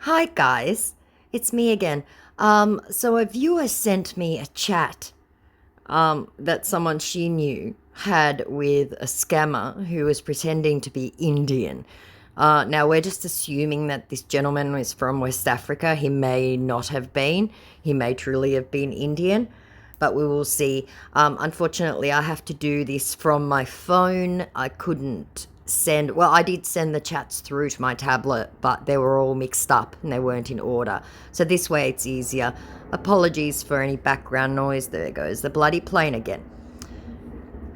Hi guys, it's me again. So a viewer sent me a chat that someone she knew had with a scammer who was pretending to be Indian. Now we're just assuming that this gentleman was from West Africa. He may not have been. He may truly have been Indian, but we will see. Unfortunately, I have to do this from my phone. I couldn't send, well, I did send the chats through to my tablet, but they were all mixed up and they weren't in order. So this way it's easier. Apologies for any background noise. There goes the bloody plane again.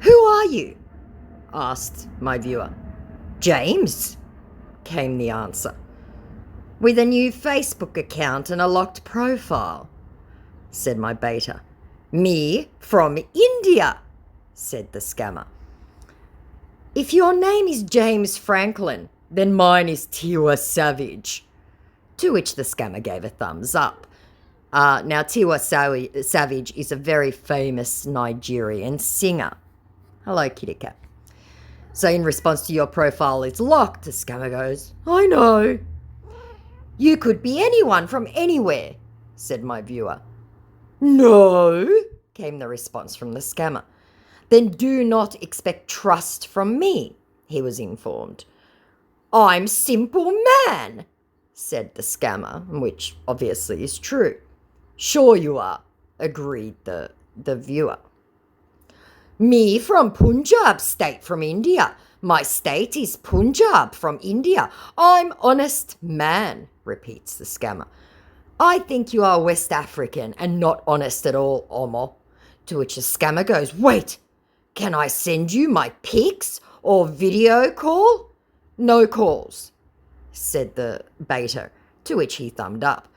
Who are you? Asked my viewer. James, came the answer. With a new Facebook account and a locked profile, said my beta. Me from India, said the scammer. If your name is James Franklin, then mine is Tiwa Savage. To which the scammer gave a thumbs up. Now, Tiwa Savage is a very famous Nigerian singer. Hello, kitty cat. So in response to your profile is locked, the scammer goes, I know. You could be anyone from anywhere, said my viewer. No, came the response from the scammer. Then do not expect trust from me, he was informed. I'm simple man, said the scammer, which obviously is true. Sure you are, agreed the viewer. Me from Punjab state from India. My state is Punjab from India. I'm honest man, repeats the scammer. I think you are West African and not honest at all, Omo. To which the scammer goes, wait, can I send you my pics or video call? No calls, said the beta, to which he thumbed up.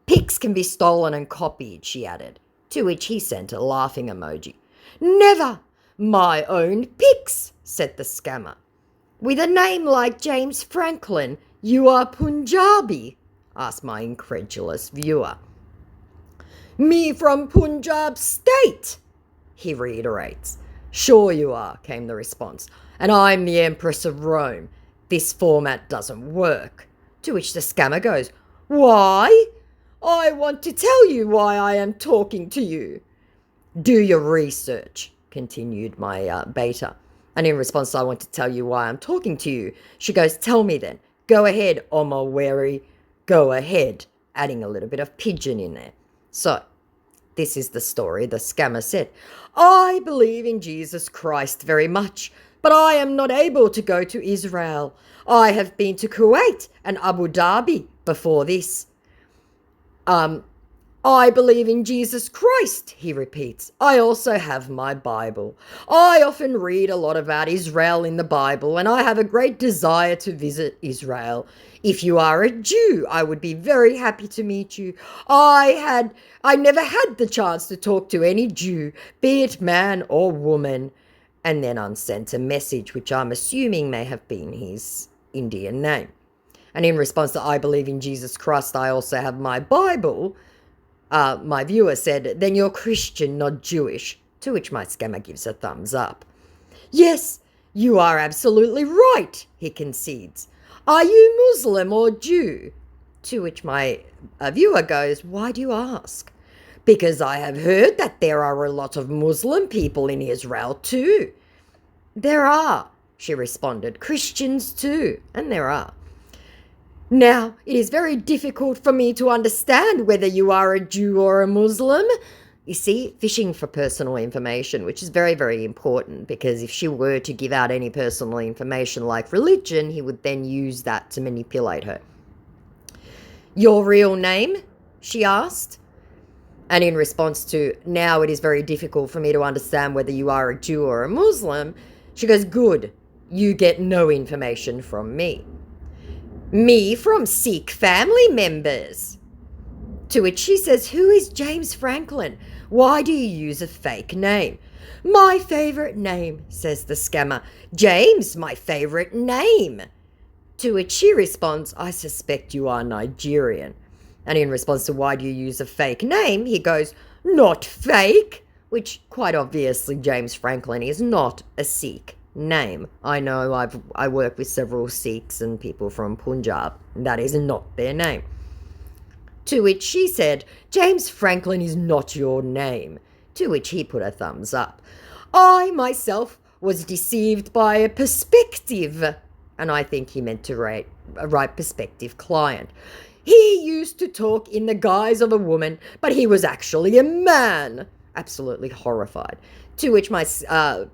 Pics can be stolen and copied, she added, to which he sent a laughing emoji. Never! My own pics, said the scammer. With a name like James Franklin, you are Punjabi, asked my incredulous viewer. Me from Punjab state, he reiterates. Sure you are, came the response, and I'm the Empress of Rome. This format doesn't work. To which the scammer goes, why? I want to tell you why I am talking to you. Do your research, continued my beta. And in response to I want to tell you why I'm talking to you, she goes, tell me then. Go ahead, Omaweri. Go ahead, adding a little bit of pigeon in there. So, this is the story the scammer said. I believe in Jesus Christ very much, but I am not able to go to Israel. I have been to Kuwait and Abu Dhabi before this. I believe in Jesus Christ, he repeats. I also have my Bible. I often read a lot about Israel in the Bible, and I have a great desire to visit Israel. If you are a Jew, I would be very happy to meet you. I never had the chance to talk to any Jew, be it man or woman. And then unsent a message, which I'm assuming may have been his Indian name. And in response to I believe in Jesus Christ, I also have my Bible, my viewer said, then you're Christian, not Jewish. To which my scammer gives a thumbs up. Yes, you are absolutely right, he concedes. Are you Muslim or Jew? To which my viewer goes, why do you ask? Because I have heard that there are a lot of Muslim people in Israel too. There are, she responded, Christians too, and there are. Now, it is very difficult for me to understand whether you are a Jew or a Muslim. You see, fishing for personal information, which is very, very important, because if she were to give out any personal information like religion, he would then use that to manipulate her. Your real name? She asked. And in response to, now it is very difficult for me to understand whether you are a Jew or a Muslim, she goes, good, you get no information from me. Me from Sikh family members. To which she says, who is James Franklin? Why do you use a fake name? My favourite name, says the scammer. James, my favourite name. To which she responds, I suspect you are Nigerian. And in response to why do you use a fake name, he goes, not fake, which quite obviously James Franklin is not a Sikh name. I know I work with several Sikhs and people from Punjab. That is not their name. To which she said, James Franklin is not your name. To which he put a thumbs up. I myself was deceived by a perspective. And I think he meant to write perspective client. He used to talk in the guise of a woman, but he was actually a man. Absolutely horrified. To which I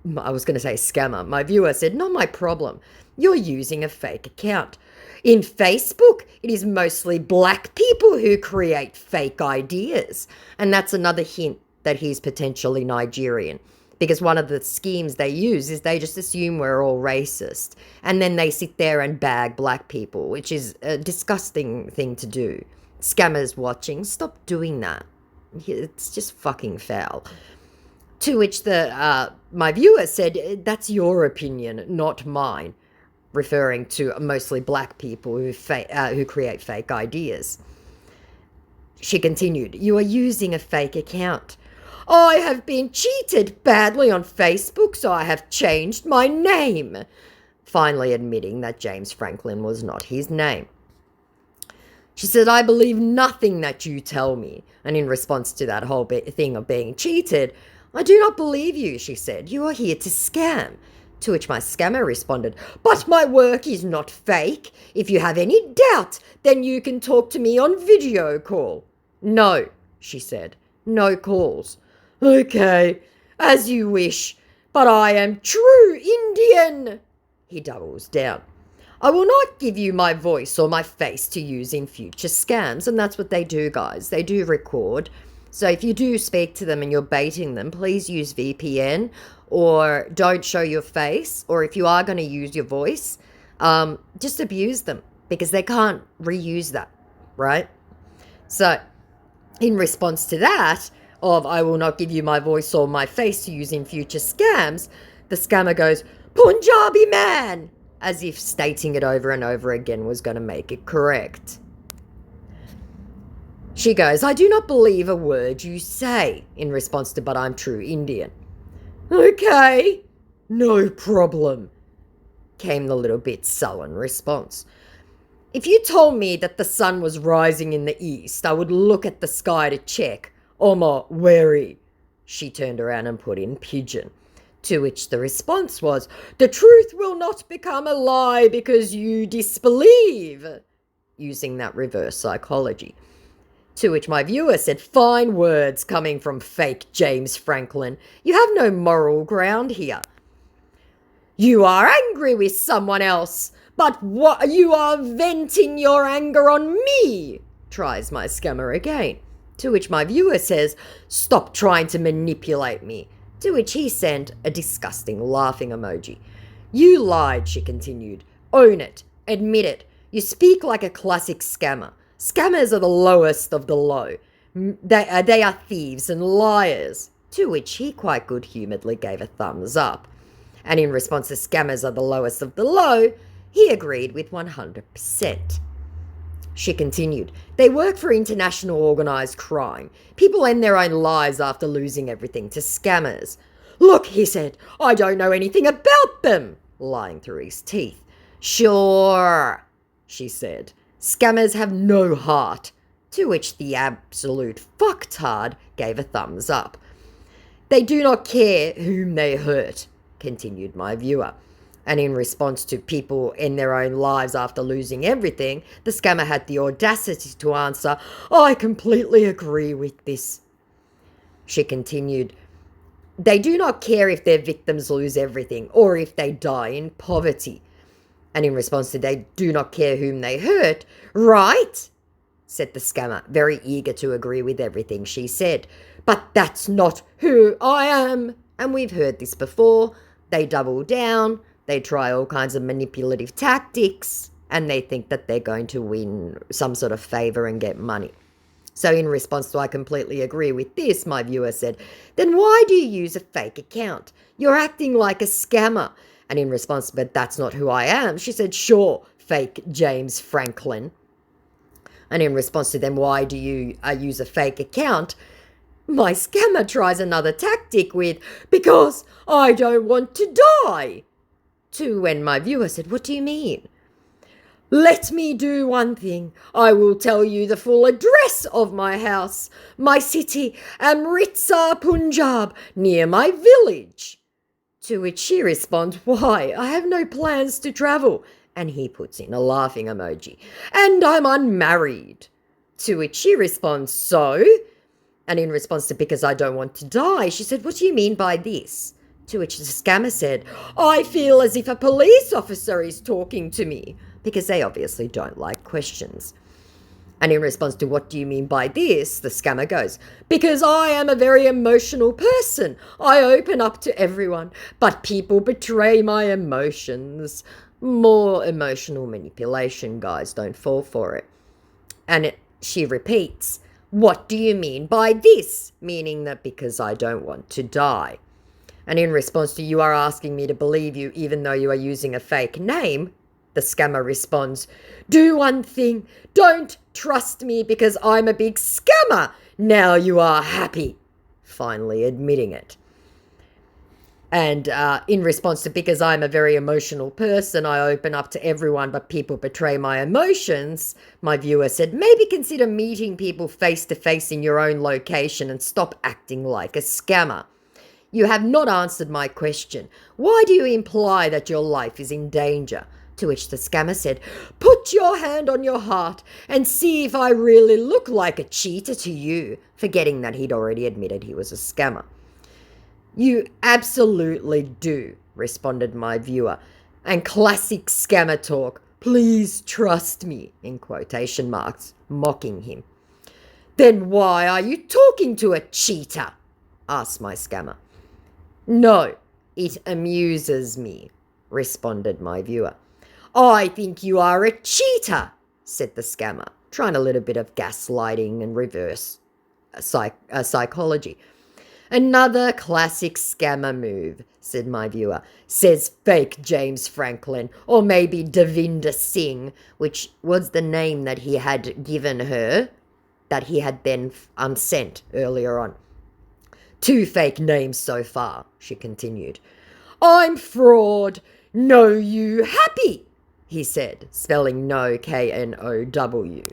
was going to say scammer, my viewer said, not my problem. You're using a fake account. In Facebook, it is mostly black people who create fake ideas. And that's another hint that he's potentially Nigerian. Because one of the schemes they use is they just assume we're all racist. And then they sit there and bag black people, which is a disgusting thing to do. Scammers watching, stop doing that. It's just fucking foul. To which my viewer said, that's your opinion, not mine, referring to mostly black people who create fake ideas. She continued, you are using a fake account. I have been cheated badly on Facebook, so I have changed my name. Finally admitting that James Franklin was not his name. She said, I believe nothing that you tell me. And in response to that whole thing of being cheated, I do not believe you, she said. You are here to scam. To which my scammer responded, but my work is not fake. If you have any doubt, then you can talk to me on video call. No, she said, no calls. Okay, as you wish, but I am true Indian. He doubles down. I will not give you my voice or my face to use in future scams. And that's what they do, guys. They do record. So if you do speak to them and you're baiting them, please use VPN or don't show your face. Or if you are going to use your voice, just abuse them because they can't reuse that, right? So in response to that, of I will not give you my voice or my face to use in future scams, the scammer goes, Punjabi man, as if stating it over and over again was going to make it correct. She goes, I do not believe a word you say, in response to, but I'm true Indian. Okay, no problem, came the little bit sullen response. If you told me that the sun was rising in the east, I would look at the sky to check. Oma wary, she turned around and put in pidgin. To which the response was, the truth will not become a lie because you disbelieve, using that reverse psychology. To which my viewer said, fine words coming from fake James Franklin. You have no moral ground here. You are angry with someone else, but what you are venting your anger on me, tries my scammer again. To which my viewer says, stop trying to manipulate me. To which he sent a disgusting laughing emoji. You lied, she continued. Own it. Admit it. You speak like a classic scammer. Scammers are the lowest of the low. They are thieves and liars. To which he quite good-humouredly gave a thumbs up. And in response to scammers are the lowest of the low, he agreed with 100%. She continued, they work for international organised crime. People end their own lives after losing everything to scammers. Look, he said, I don't know anything about them, lying through his teeth. Sure, she said, scammers have no heart. To which the absolute fucktard gave a thumbs up. They do not care whom they hurt, continued my viewer. And in response to people in their own lives after losing everything, the scammer had the audacity to answer, I completely agree with this. She continued, they do not care if their victims lose everything or if they die in poverty. And in response to they do not care whom they hurt, right? Said the scammer, very eager to agree with everything she said. But that's not who I am. And we've heard this before. They double down. They try all kinds of manipulative tactics and they think that they're going to win some sort of favour and get money. So in response to I completely agree with this, my viewer said, then why do you use a fake account? You're acting like a scammer. And in response, but that's not who I am, she said, sure, fake James Franklin. And in response to them, why do you use a fake account? My scammer tries another tactic with, because I don't want to die. To when my viewer said, what do you mean? Let me do one thing. I will tell you the full address of my house, my city, Amritsar, Punjab, near my village. To which she responds, why, I have no plans to travel. And he puts in a laughing emoji. And I'm unmarried. To which she responds, so? And in response to because I don't want to die, she said, what do you mean by this? To which the scammer said, I feel as if a police officer is talking to me, because they obviously don't like questions. And in response to what do you mean by this, the scammer goes, because I am a very emotional person. I open up to everyone, but people betray my emotions. More emotional manipulation, guys, don't fall for it. And she repeats, what do you mean by this? Meaning that because I don't want to die. And in response to you are asking me to believe you even though you are using a fake name, the scammer responds, do one thing, don't trust me because I'm a big scammer. Now you are happy. Finally admitting it. And in response to because I'm a very emotional person, I open up to everyone, but people betray my emotions, my viewer said, maybe consider meeting people face to face in your own location and stop acting like a scammer. You have not answered my question. Why do you imply that your life is in danger? To which the scammer said, put your hand on your heart and see if I really look like a cheater to you, forgetting that he'd already admitted he was a scammer. You absolutely do, responded my viewer. And classic scammer talk, please trust me, in quotation marks, mocking him. Then why are you talking to a cheater? Asked my scammer. No, it amuses me, responded my viewer. I think you are a cheater, said the scammer, trying a little bit of gaslighting and reverse psychology. Another classic scammer move, said my viewer, says fake James Franklin, or maybe Devinder Singh, which was the name that he had given her, that he had then sent earlier on. 2 fake names so far, she continued. I'm fraud. No you happy, he said, spelling no K-N-O-W.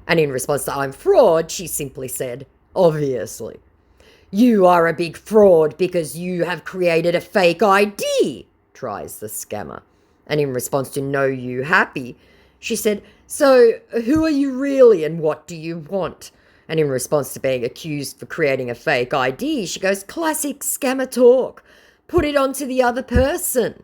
And in response to I'm fraud, she simply said, obviously. You are a big fraud because you have created a fake ID, tries the scammer. And in response to no you happy, she said, so who are you really and what do you want? And in response to being accused for creating a fake ID, she goes, classic scammer talk. Put it onto the other person.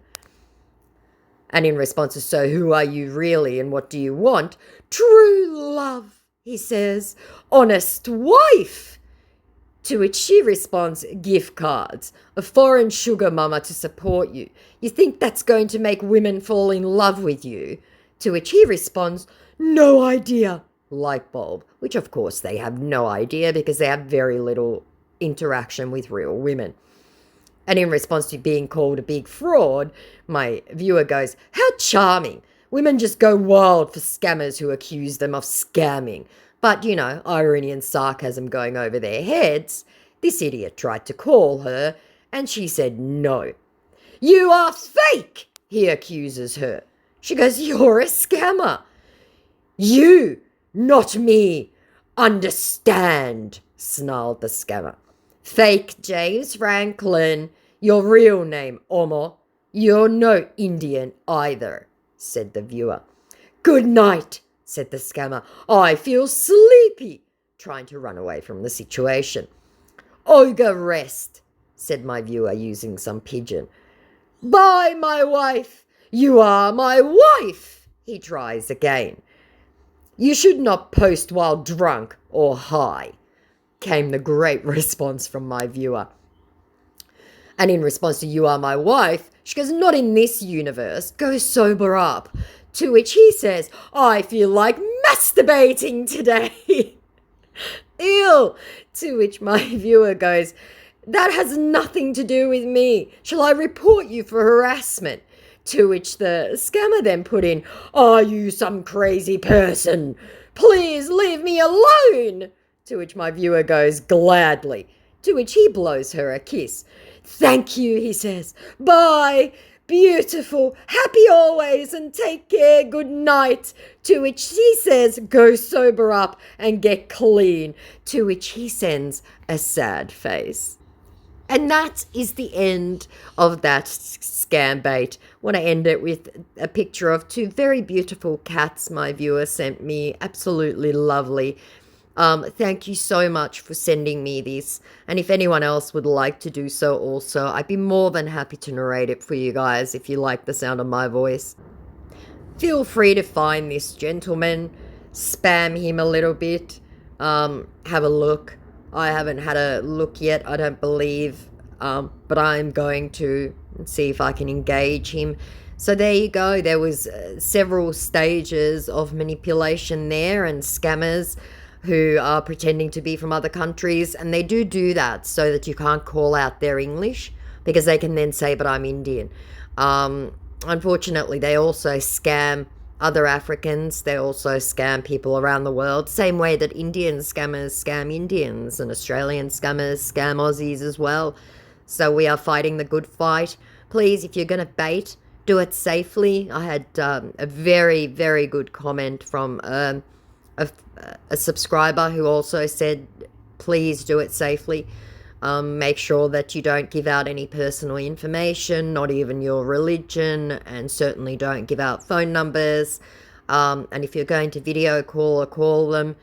And in response to, so who are you really and what do you want? True love, he says. Honest wife. To which she responds, gift cards, a foreign sugar mama to support you. You think that's going to make women fall in love with you? To which he responds, no idea. Light bulb, which of course they have no idea because they have very little interaction with real women. And in response to being called a big fraud, my viewer goes, how charming. Women just go wild for scammers who accuse them of scamming. But, you know, irony and sarcasm going over their heads. This idiot tried to call her, and she said no. You are fake, he accuses her. She goes, you're a scammer. You, not me. Understand, snarled the scammer. Fake James Franklin. Your real name, Omo. You're no Indian either, said the viewer. Good night, said the scammer. I feel sleepy, trying to run away from the situation. Oga rest, said my viewer using some pidgin. Bye, my wife. You are my wife, he tries again. You should not post while drunk or high, came the great response from my viewer. And in response to you are my wife, she goes, not in this universe, go sober up. To which he says, I feel like masturbating today. Ew. To which my viewer goes, that has nothing to do with me. Shall I report you for harassment? To which the scammer then put in, are you some crazy person? Please leave me alone. To which my viewer goes, gladly. To which he blows her a kiss. Thank you, he says. Bye. beautiful, happy always, and take care, good night. To which she says, go sober up and get clean. To which he sends a sad face. And that is the end of that scam bait. I want to end it with a picture of two very beautiful cats my viewer sent me. Absolutely lovely. Thank you so much for sending me this. And if anyone else would like to do so also, I'd be more than happy to narrate it for you guys if you like the sound of my voice. Feel free to find this gentleman, spam him a little bit, have a look. I haven't had a look yet, I don't believe, but I'm going to see if I can engage him. So there you go. There was several stages of manipulation there, and scammers who are pretending to be from other countries, and they do that so that you can't call out their English because they can then say, but I'm Indian. Unfortunately, they also scam other Africans. They also scam people around the world, same way that Indian scammers scam Indians and Australian scammers scam Aussies as well. So we are fighting the good fight. Please, if you're going to bait, do it safely. I had a very, very good comment from a subscriber who also said, please do it safely. Make sure that you don't give out any personal information, not even your religion, and certainly don't give out phone numbers. And if you're going to video call or call them,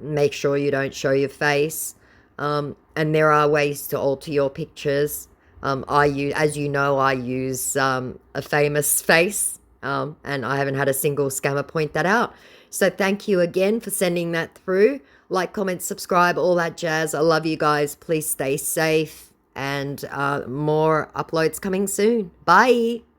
make sure you don't show your face. And there are ways to alter your pictures. As you know, I use a famous face, and I haven't had a single scammer point that out. So thank you again for sending that through. Like, comment, subscribe, all that jazz. I love you guys. Please stay safe, and more uploads coming soon. Bye.